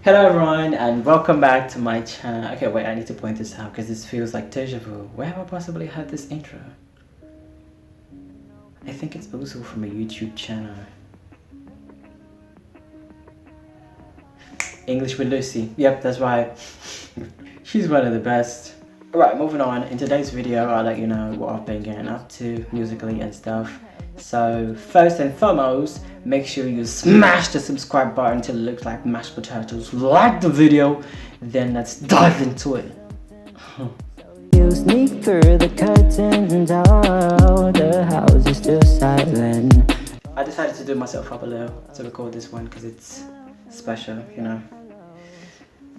Hello everyone and welcome back to my channel. Okay, wait, I need to point this out because this feels like deja vu. Where have I possibly had this intro? I think it's also from a YouTube channel. English with Lucy. Yep, that's right. She's one of the best. Alright, moving on. In today's video, I'll let you know what I've been getting up to musically and stuff. So, first and foremost, make sure you smash the subscribe button till it looks like mashed potatoes. Like the video, then let's dive into it. You sneak through the curtains, oh, the house is still silent. I decided to do myself up a little to record this one because it's special, you know.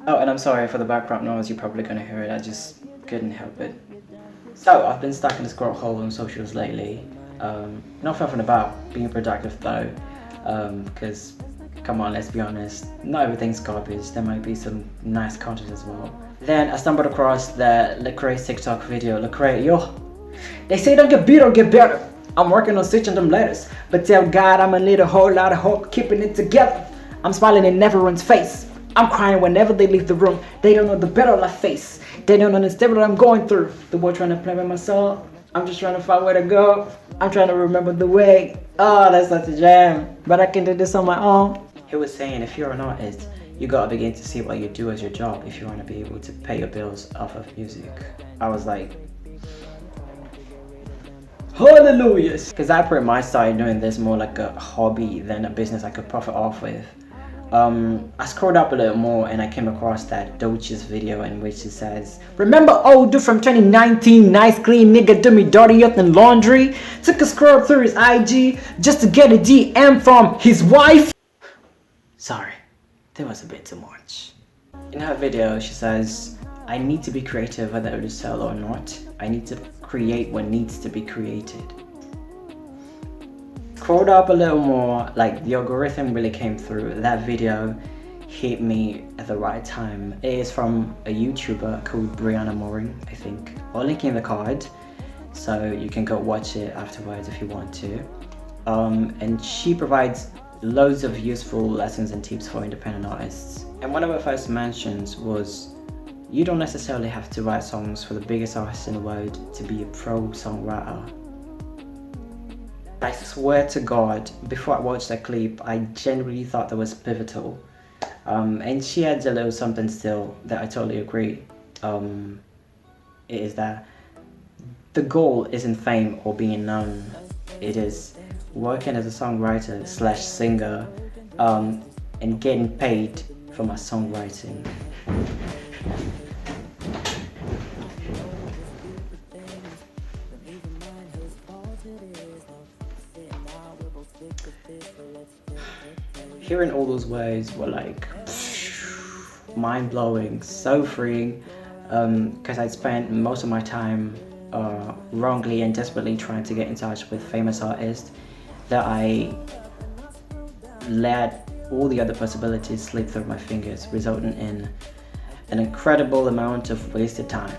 Oh, and I'm sorry for the background noise, you're probably gonna hear it, I just couldn't help it. So, I've been stuck in the scroll hole on socials lately. Not nothing about being productive though, because come on, let's be honest, not everything's garbage, there might be some nice content as well. Then I stumbled across the Lecrae's TikTok video. Lecrae, yo, they say don't get beat or get better. I'm working on switching them letters, but tell God I'ma need a whole lot of hope keeping it together. I'm smiling in everyone's face. I'm crying whenever they leave the room. They don't know the battle I face. They don't understand what I'm going through. The boy trying to play with my soul. I'm just trying to find where to go. I'm trying to remember the way. Oh, that's such a jam. But I can do this on my own. He was saying if you're an artist, you gotta begin to see what you do as your job if you want to be able to pay your bills off of music. I was like, hallelujah. Because I pretty much started doing this more like a hobby than a business I could profit off with. I scrolled up a little more and I came across that Doech's video in which it says, remember old dude from 2019, nice clean nigga do me dirty up in laundry? Took a scroll through his IG just to get a DM from his wife? Sorry, that was a bit too much. In her video she says, I need to be creative whether it is sell or not. I need to create what needs to be created. Scrolled up a little more, like the algorithm really came through. That video hit me at the right time. It is from a YouTuber called Brianna Morin, I think. I'll link in the card so you can go watch it afterwards if you want to. And she provides loads of useful lessons and tips for independent artists. And one of her first mentions was, you don't necessarily have to write songs for the biggest artists in the world to be a pro songwriter. I swear to God, before I watched that clip, I genuinely thought that was pivotal. And she adds a little something still that I totally agree. It is that the goal isn't fame or being known. It is working as a songwriter / singer and getting paid for my songwriting. Hearing all those words were like mind-blowing, so freeing, because I'd spent most of my time wrongly and desperately trying to get in touch with famous artists that I let all the other possibilities slip through my fingers, resulting in an incredible amount of wasted time.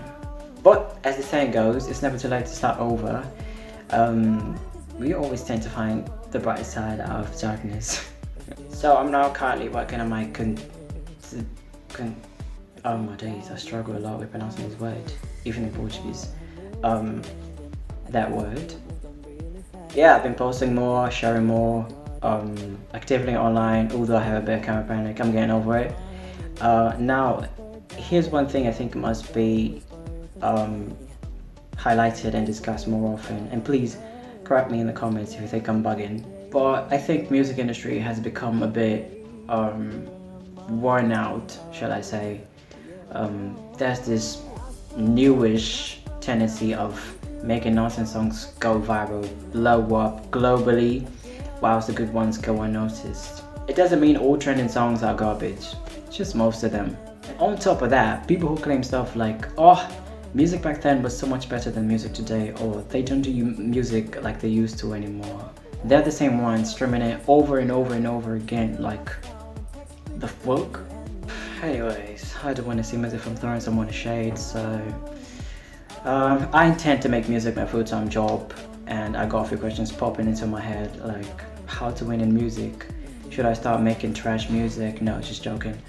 But as the saying goes, it's never too late to start over. We always tend to find the bright side out of darkness. So I'm now currently working on my oh my days, I struggle a lot with pronouncing this word, even in Portuguese. That word. Yeah, I've been posting more, sharing more, actively online, although I have a bit of camera panic, I'm getting over it. Now, here's one thing I think must be highlighted and discussed more often, and please correct me in the comments if you think I'm bugging. But I think music industry has become a bit worn out, shall I say. There's this newish tendency of making nonsense songs go viral, blow up globally, whilst the good ones go unnoticed. It doesn't mean all trending songs are garbage, just most of them. And on top of that, people who claim stuff like, oh, music back then was so much better than music today, or they don't do music like they used to anymore. They're the same ones streaming it over and over and over again, like the fuck? Anyways, I don't want to seem as if I'm throwing someone a shade, so I intend to make music my full-time job, and I got a few questions popping into my head, like how to win in music. Should I start making trash music? No, just joking.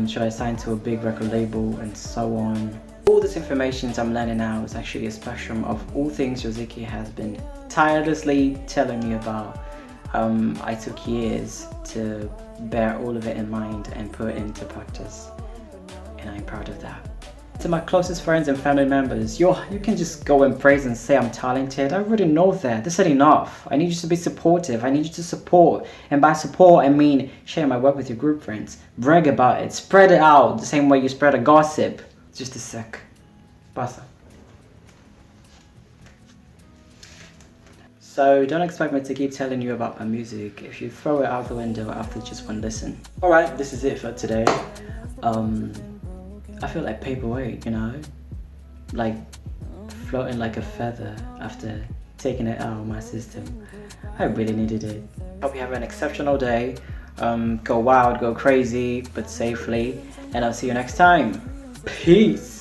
Should I sign to a big record label, and so on. All this information I'm learning now is actually a spectrum of all things Yoziki has been tirelessly telling me about. I took years to bear all of it in mind and put into practice, and I'm proud of that. To my closest friends and family members, you can just go and praise and say I'm talented. I already know that. This isn't enough. I need you to be supportive. I need you to support. And by support, I mean share my work with your group friends. Brag about it. Spread it out the same way you spread a gossip. Just a sec. Passa. So don't expect me to keep telling you about my music if you throw it out the window after just one listen. Alright, this is it for today. I feel like paperweight, you know, like floating like a feather after taking it out of my system. I really needed it. Hope you have an exceptional day. Go wild, go crazy, but safely, and I'll see you next time. Peace.